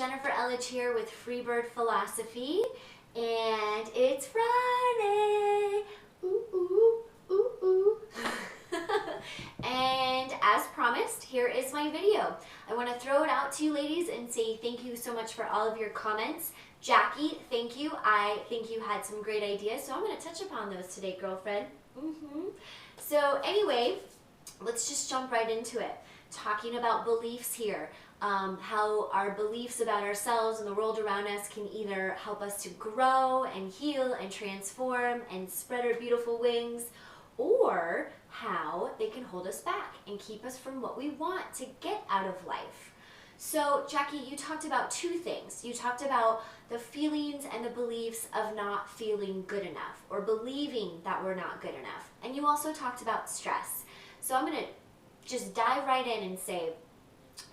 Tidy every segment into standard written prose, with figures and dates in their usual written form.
Jennifer Elledge here with Freebird Philosophy, and it's Friday. Ooh, ooh, ooh, ooh. And as promised, here is my video. I want to throw it out to you ladies and say thank you so much for all of your comments. Jackie, thank you. I think you had some great ideas, so I'm going to touch upon those today, girlfriend. So anyway, let's just jump right into it. Talking about beliefs here. How our beliefs about ourselves and the world around us can either help us to grow and heal and transform and spread our beautiful wings, or how they can hold us back and keep us from what we want to get out of life. So, Jackie, you talked about two things. You talked about the feelings and the beliefs of not feeling good enough or believing that we're not good enough. And you also talked about stress. So I'm going to just dive right in and say,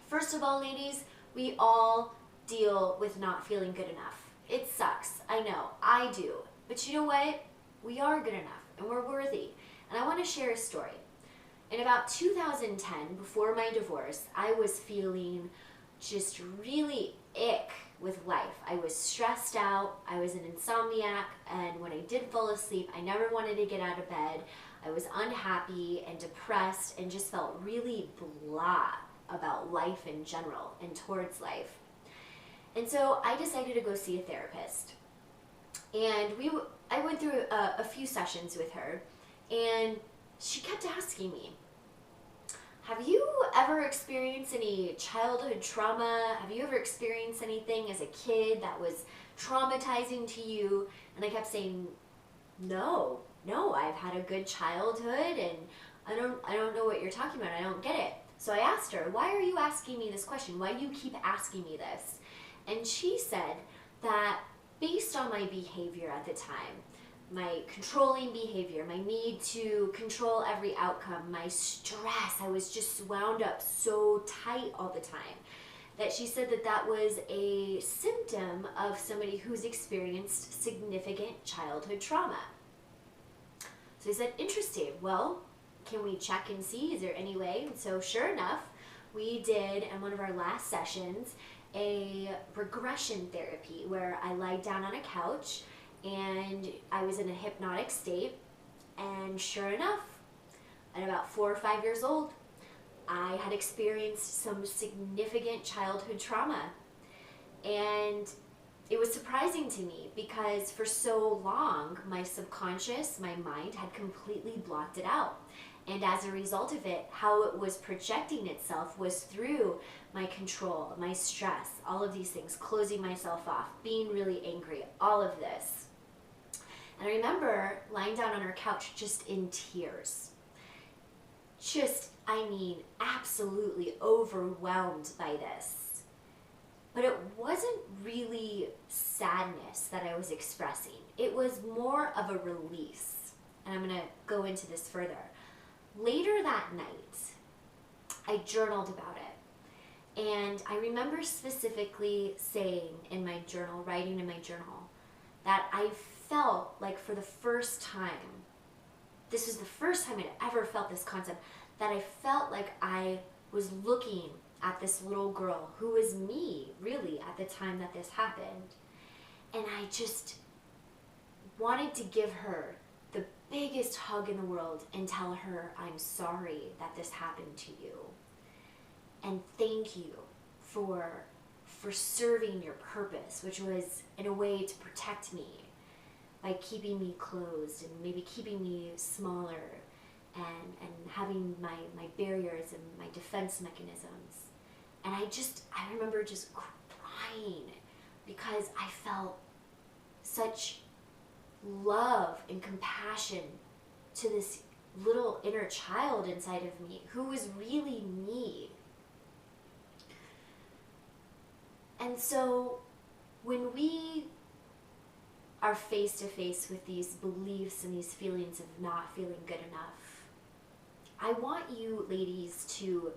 first of all, ladies, we all deal with not feeling good enough. It sucks. I know. I do. But you know what? We are good enough and we're worthy. And I want to share a story. In about 2010, before my divorce, I was feeling just really ick with life. I was stressed out. I was an insomniac. And when I did fall asleep, I never wanted to get out of bed. I was unhappy and depressed and just felt really blah about life in general and towards life. And so I decided to go see a therapist. And I went through a few sessions with her, and she kept asking me, have you ever experienced any childhood trauma? Have you ever experienced anything as a kid that was traumatizing to you? And I kept saying, no, I've had a good childhood, and I don't know what you're talking about. I don't get it. So I asked her, why are you asking me this question? Why do you keep asking me this? And she said that based on my behavior at the time, my controlling behavior, my need to control every outcome, my stress, I was just wound up so tight all the time, that she said that that was a symptom of somebody who's experienced significant childhood trauma. So I said, interesting. Well, can we check and see? Is there any way? And so sure enough, we did in one of our last sessions a regression therapy where I lied down on a couch and I was in a hypnotic state, and sure enough, at about 4 or 5 years old, I had experienced some significant childhood trauma. And it was surprising to me because for so long, my subconscious, my mind had completely blocked it out. And as a result of it, how it was projecting itself was through my control, my stress, all of these things, closing myself off, being really angry, all of this. And I remember lying down on her couch just in tears. Absolutely overwhelmed by this. But it wasn't really sadness that I was expressing. It was more of a release. And I'm going to go into this further. Later that night, I journaled about it. And I remember specifically saying in my journal, writing in my journal, that I felt like for the first time, this was the first time I'd ever felt this concept, that I felt like I was looking at this little girl who was me, really, at the time that this happened. And I just wanted to give her the biggest hug in the world and tell her I'm sorry that this happened to you. And thank you for serving your purpose, which was in a way to protect me by keeping me closed and maybe keeping me smaller and having my barriers and my defense mechanisms. And I remember just crying because I felt such love and compassion to this little inner child inside of me who was really me. And so when we are face to face with these beliefs and these feelings of not feeling good enough, I want you ladies to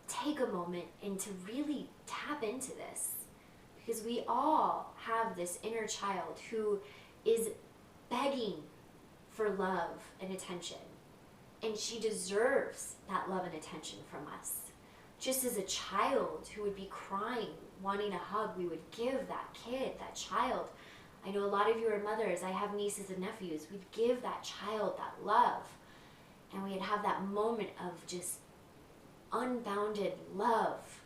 take a moment and to really tap into this, because we all have this inner child who is begging for love and attention, and she deserves that love and attention from us, just as a child who would be crying, wanting a hug, we would give that kid, that child. I know a lot of you are mothers. I have nieces and nephews. We'd give that child that love. And we'd have that moment of just unbounded love.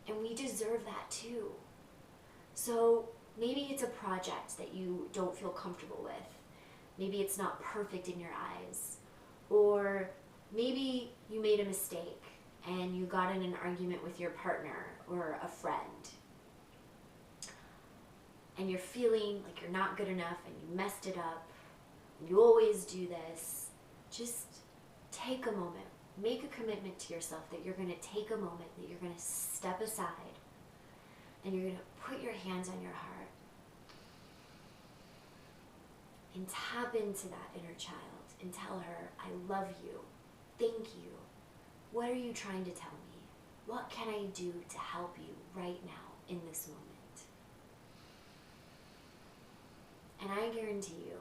And we deserve that too. So maybe it's a project that you don't feel comfortable with. Maybe it's not perfect in your eyes. Or maybe you made a mistake and you got in an argument with your partner or a friend. And you're feeling like you're not good enough and you messed it up. You always do this. Just take a moment. Make a commitment to yourself that you're going to take a moment, that you're going to step aside, and you're going to put your hands on your heart and tap into that inner child and tell her, I love you. Thank you. What are you trying to tell me? What can I do to help you right now in this moment? And I guarantee you,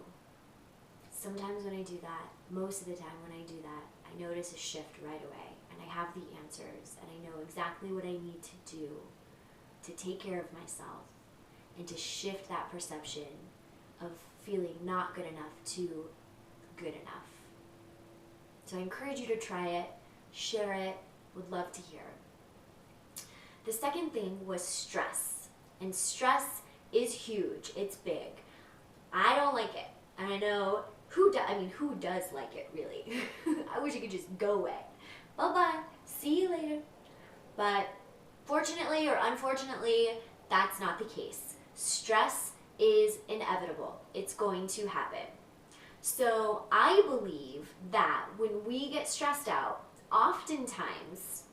sometimes when I do that, most of the time when I do that, I notice a shift right away, and I have the answers, and I know exactly what I need to do to take care of myself and to shift that perception of feeling not good enough to good enough. So I encourage you to try it, share it, would love to hear. The second thing was stress, and stress is huge, it's big. I don't like it, and I know who does like it, really? I wish it could just go away. Bye-bye, see you later. But fortunately or unfortunately, that's not the case. Stress is inevitable. It's going to happen. So I believe that when we get stressed out, oftentimes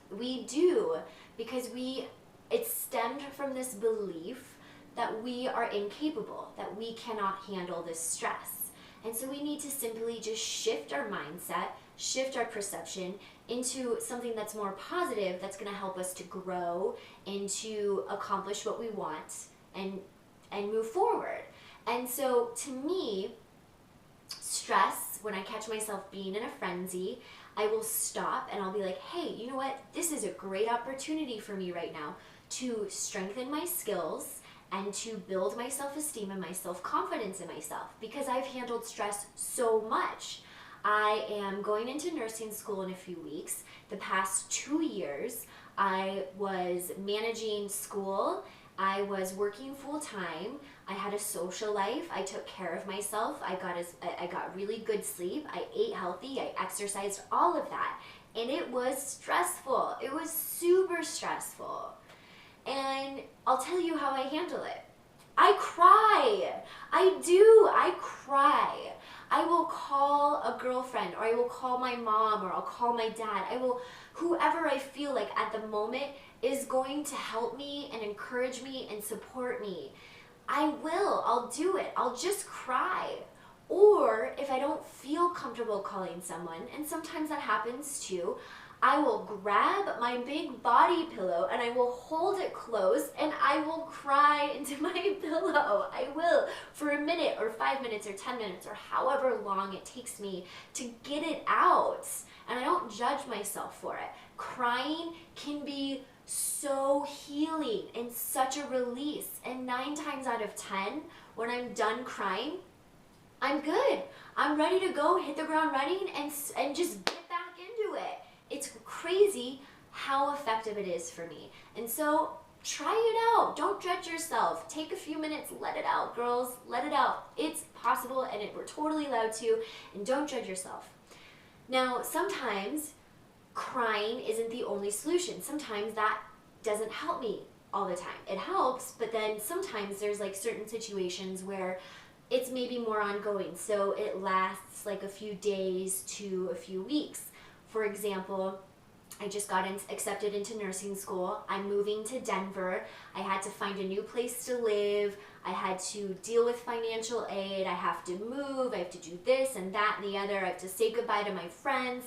we do because it's stemmed from this belief that we are incapable, that we cannot handle this stress. And so we need to simply just shift our mindset, shift our perception into something that's more positive, that's going to help us to grow and to accomplish what we want and move forward. And so to me, stress, when I catch myself being in a frenzy, I will stop and I'll be like, hey, you know what? This is a great opportunity for me right now to strengthen my skills and to build my self-esteem and my self-confidence in myself, because I've handled stress so much. I am going into nursing school in a few weeks. The past 2 years, I was managing school. I was working full-time. I had a social life. I took care of myself. I got really good sleep. I ate healthy. I exercised, all of that. And it was stressful. It was super stressful. And I'll tell you how I handle it. I cry. I cry. I will call a girlfriend, or I will call my mom, or I'll call my dad. Whoever I feel like at the moment is going to help me and encourage me and support me. I'll do it. I'll just cry. Or if I don't feel comfortable calling someone, and sometimes that happens too, I will grab my big body pillow and I will hold it close and I will cry into my pillow. I will, for a minute or 5 minutes or 10 minutes or however long it takes me to get it out. And I don't judge myself for it. Crying can be so healing and such a release. And 9 times out of 10, when I'm done crying, I'm good. I'm ready to go hit the ground running and just get back into it. It's crazy how effective it is for me. And so try it out. Don't judge yourself. Take a few minutes, let it out, girls. Let it out. It's possible, and we're totally allowed to. And don't judge yourself. Now, sometimes crying isn't the only solution. Sometimes that doesn't help me all the time. It helps, but then sometimes there's like certain situations where it's maybe more ongoing. So it lasts like a few days to a few weeks. For example, I just got accepted into nursing school. I'm moving to Denver. I had to find a new place to live. I had to deal with financial aid. I have to move. I have to do this and that and the other. I have to say goodbye to my friends.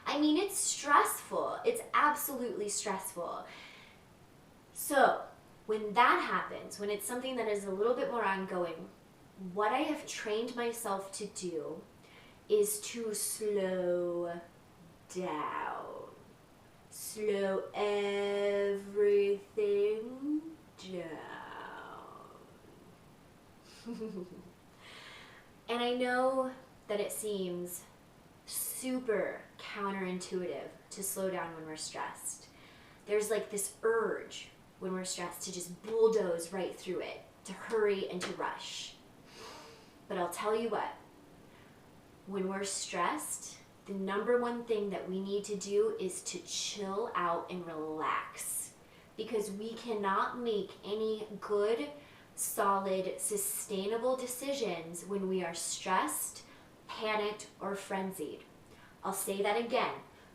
I mean, it's stressful. It's absolutely stressful. So when that happens, when it's something that is a little bit more ongoing, what I have trained myself to do is to slow down. slow everything down. And I know that it seems super counterintuitive to slow down when we're stressed. There's like this urge when we're stressed to just bulldoze right through it, to hurry and to rush. But I'll tell you what, when we're stressed, the number one thing that we need to do is to chill out and relax, because we cannot make any good, solid, sustainable decisions when we are stressed, panicked, or frenzied. I'll say that again.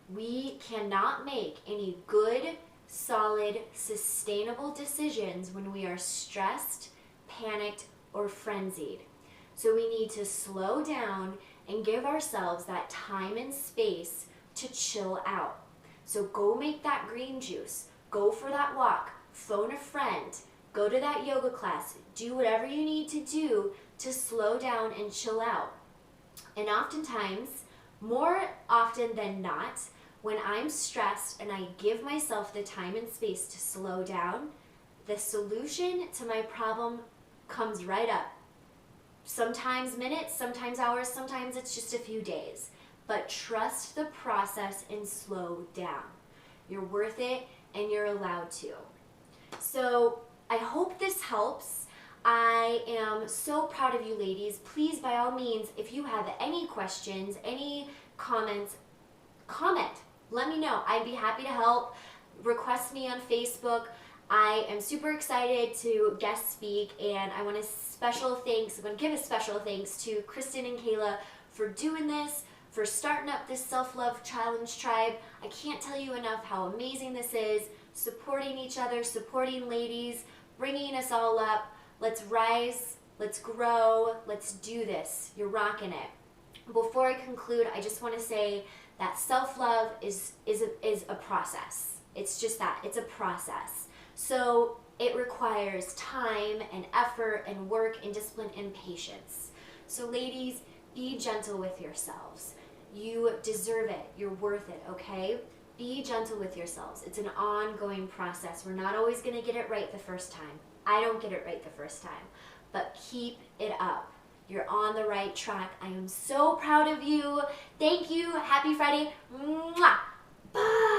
We cannot make any good, solid, sustainable decisions when we are stressed, panicked, or frenzied. So we need to slow down and give ourselves that time and space to chill out. So go make that green juice, go for that walk, phone a friend, go to that yoga class, do whatever you need to do to slow down and chill out. And oftentimes, more often than not, when I'm stressed and I give myself the time and space to slow down, the solution to my problem comes right up. Sometimes minutes, sometimes hours, sometimes it's just a few days. But trust the process and slow down. You're worth it and you're allowed to. So I hope this helps. I am so proud of you ladies. Please, by all means, if you have any questions, any comments, comment. Let me know. I'd be happy to help. Request me on Facebook. I am super excited to guest speak, and I want to give a special thanks to Kristen and Kayla for doing this, for starting up this Self-Love Challenge Tribe. I can't tell you enough how amazing this is, supporting each other, supporting ladies, bringing us all up. Let's rise, let's grow, let's do this. You're rocking it. Before I conclude, I just want to say that self-love is a process. It's just that, it's a process. So it requires time and effort and work and discipline and patience. So ladies, be gentle with yourselves. You deserve it. You're worth it, okay? Be gentle with yourselves. It's an ongoing process. We're not always going to get it right the first time. I don't get it right the first time, but keep it up. You're on the right track. I am so proud of you. Thank you. Happy Friday. Mwah. Bye.